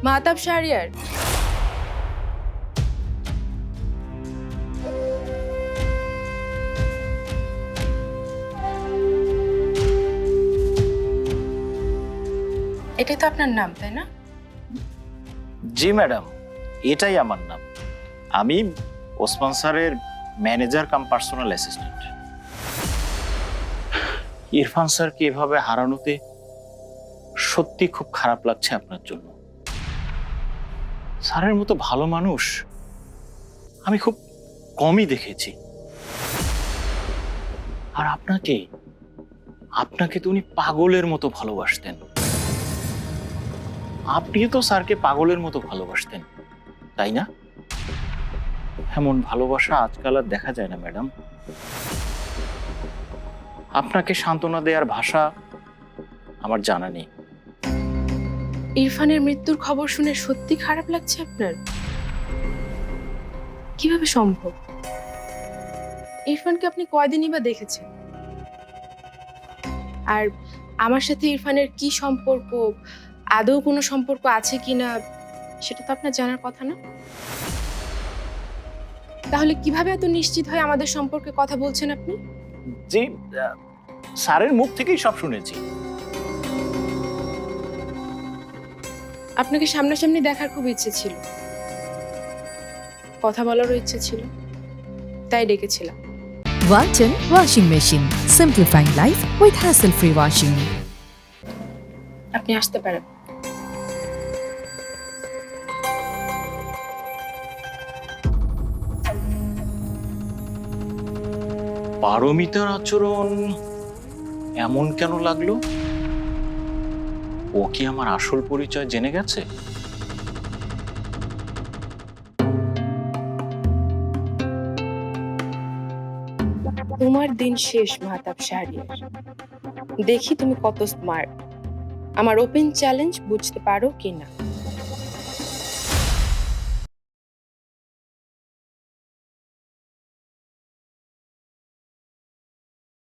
মাহতাব শাহরিয়ার, এটাই তো আপনার নাম, তাই না? জি ম্যাডাম, এটাই আমার নাম। আমি ওসমান স্যারের manager cum personal assistant. Irfan স্যারকে এভাবে হারানোতে সত্যি খুব খারাপ লাগছে আপনার জন্য। স্যারের মতো ভালো মানুষ আমি খুব কমই দেখেছি। আর আপনাকে আপনাকে তো উনি পাগলের মতো ভালোবাসতেন। আপনিও তো স্যারকে পাগলের মতো ভালোবাসতেন, তাই না? এমন ভালোবাসা আজকাল আর দেখা যায় না ম্যাডাম। আপনাকে সান্ত্বনা দেওয়ার ভাষা আমার জানা নেই। ইরফানের মৃত্যুর খবর শুনে সত্যি খারাপ লাগছে আপনার? কিভাবে সম্ভব? ইরফানকে আপনি কয়দিনই বা দেখেছেন? আর আমার সাথে ইরফানের কি সম্পর্ক, আদৌ কোনো সম্পর্ক আছে কিনা, সেটা তো আপনার জানার কথা না? তাহলে কিভাবে এত নিশ্চিত হয়ে আমাদের সম্পর্কে কথা বলছেন আপনি? যে স্যারের মুখ থেকেই সব শুনেছি। আপনাকে সামনাসামনি দেখার খুব ইচ্ছে ছিল, কথা বলারও ইচ্ছে ছিল, তাই ডেকেছিলাম। Walton Washing Machine. Simplifying life with hassle-free washing. আপনি আসতে পারেন। পারমিতার আচরণ এমন কেন লাগলো? ও কি আমার আসল পরিচয় জেনে গেছে? তোমার দিন শেষ মাহতাব শাহরিয়ার। দেখি তুমি কত স্মার্ট। আমার ওপেন চ্যালেঞ্জ বুঝতে পারো কিনা।